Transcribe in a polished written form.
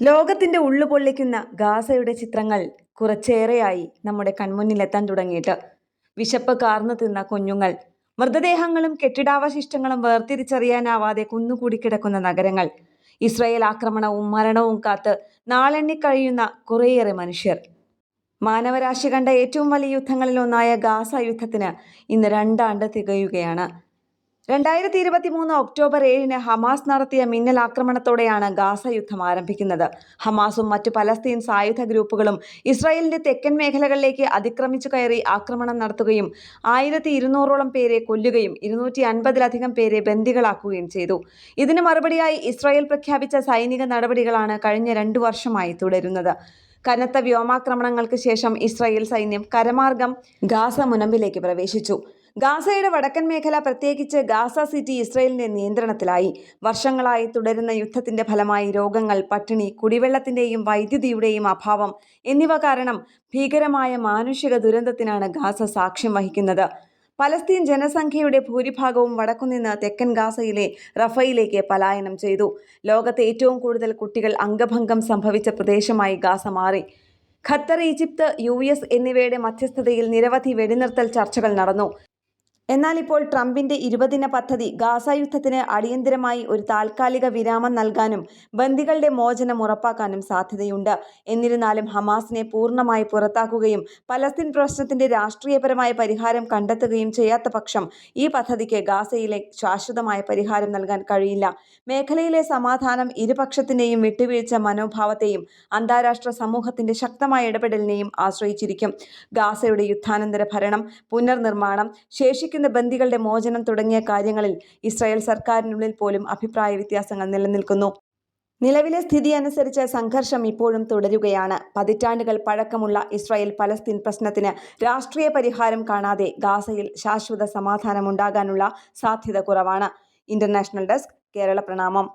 ലോകത്തിന്റെ ഉള്ളുപൊള്ളിക്കുന്ന ഗാസയുടെ ചിത്രങ്ങൾ കുറച്ചേറെയായി നമ്മുടെ കൺമുന്നിലെത്താൻ തുടങ്ങിയിട്ട്. വിശപ്പ് കാർന്നു തിന്ന കുഞ്ഞുങ്ങൾ, മൃതദേഹങ്ങളും കെട്ടിടാവശിഷ്ടങ്ങളും വേർതിരിച്ചറിയാനാവാതെ കുന്നുകൂടിക്കിടക്കുന്ന നഗരങ്ങൾ, ഇസ്രായേൽ ആക്രമണവും മരണവും കാത്ത് നാളെണ്ണിക്കഴിയുന്ന കുറേയേറെ മനുഷ്യർ. മാനവരാശി കണ്ട ഏറ്റവും വലിയ യുദ്ധങ്ങളിൽ ഒന്നായ ഗാസ യുദ്ധത്തിന് ഇന്ന് 2 ആണ്ട് തികയുകയാണ്. 2023 ഒക്ടോബർ 7 ഹമാസ് നടത്തിയ മിന്നൽ ആക്രമണത്തോടെയാണ് ഗാസ യുദ്ധം ആരംഭിക്കുന്നത്. ഹമാസും മറ്റു പലസ്തീൻ സായുധ ഗ്രൂപ്പുകളും ഇസ്രായേലിന്റെ തെക്കൻ മേഖലകളിലേക്ക് അതിക്രമിച്ചു കയറി ആക്രമണം നടത്തുകയും 1200ഓളം പേരെ കൊല്ലുകയും 250ലധികം പേരെ ബന്ദികളാക്കുകയും ചെയ്തു. ഇതിന് മറുപടിയായി ഇസ്രായേൽ പ്രഖ്യാപിച്ച സൈനിക നടപടികളാണ് കഴിഞ്ഞ 2 വർഷമായി തുടരുന്നത്. കനത്ത വ്യോമാക്രമണങ്ങൾക്ക് ശേഷം ഇസ്രായേൽ സൈന്യം കരമാർഗം ഗാസ മുനമ്പിലേക്ക് പ്രവേശിച്ചു. ഗാസയുടെ വടക്കൻ മേഖല, പ്രത്യേകിച്ച് ഗാസ സിറ്റി, ഇസ്രായേലിന്റെ നിയന്ത്രണത്തിലായി. വർഷങ്ങളായി തുടരുന്ന യുദ്ധത്തിന്റെ ഫലമായി രോഗങ്ങൾ, പട്ടിണി, കുടിവെള്ളത്തിന്റെയും വൈദ്യുതിയുടെയും അഭാവം എന്നിവ കാരണം ഭീകരമായ മാനുഷിക ദുരന്തത്തിനാണ് ഗാസ സാക്ഷ്യം വഹിക്കുന്നത്. പലസ്തീൻ ജനസംഖ്യയുടെ ഭൂരിഭാഗവും വടക്കുനിന്ന് തെക്കൻ ഗാസയിലെ റഫയിലേക്ക് പലായനം ചെയ്തു. ലോകത്തെ ഏറ്റവും കൂടുതൽ കുട്ടികൾ അംഗഭംഗം സംഭവിച്ച പ്രദേശമായി ഗാസ മാറി. ഖത്തർ, ഈജിപ്ത്, US എന്നിവയുടെ മധ്യസ്ഥതയിൽ നിരവധി വെടിനിർത്തൽ ചർച്ചകൾ നടന്നു. എന്നാൽ ഇപ്പോൾ ട്രംപിന്റെ 20 ദിന പദ്ധതി ഗാസ യുദ്ധത്തിന് അടിയന്തരമായി ഒരു താൽക്കാലിക വിരാമം നൽകാനും ബന്ദികളുടെ മോചനം ഉറപ്പാക്കാനും സാധ്യതയുണ്ട്. എന്നിരുന്നാലും ഹമാസിനെ പൂർണ്ണമായി പുറത്താക്കുകയും പലസ്തീൻ പ്രശ്നത്തിന്റെ രാഷ്ട്രീയപരമായ പരിഹാരം കണ്ടെത്തുകയും ചെയ്യാത്ത പക്ഷം ഈ പദ്ധതിക്ക് ഗാസയിലെ ശാശ്വതമായ പരിഹാരം നൽകാൻ കഴിയില്ല. മേഖലയിലെ സമാധാനം ഇരുപക്ഷത്തിന്റെയും വിട്ടുവീഴ്ച മനോഭാവത്തെയും അന്താരാഷ്ട്ര സമൂഹത്തിന്റെ ശക്തമായ ഇടപെടലിനെയും ആശ്രയിച്ചിരിക്കും. ഗാസയുടെ യുദ്ധാനന്തര ഭരണം, പുനർനിർമ്മാണം, ശേഷിക്കുന്ന ബന്ദികളുടെ മോചനം തുടങ്ങിയ കാര്യങ്ങളിൽ ഇസ്രായേൽ സർക്കാരിനുള്ളിൽ പോലും അഭിപ്രായ വ്യത്യാസങ്ങൾ നിലനിൽക്കുന്നു. നിലവിലെ സ്ഥിതി അനുസരിച്ച് സംഘർഷം ഇപ്പോഴും തുടരുകയാണ്. പതിറ്റാണ്ടുകൾ പഴക്കമുള്ള ഇസ്രായേൽ പലസ്തീൻ പ്രശ്നത്തിന് രാഷ്ട്രീയ പരിഹാരം കാണാതെ ഗാസയിൽ ശാശ്വത സമാധാനമുണ്ടാകാനുള്ള സാധ്യത കുറവാണ്. ഇന്റർനാഷണൽ ഡെസ്ക്, കേരള പ്രണാമം.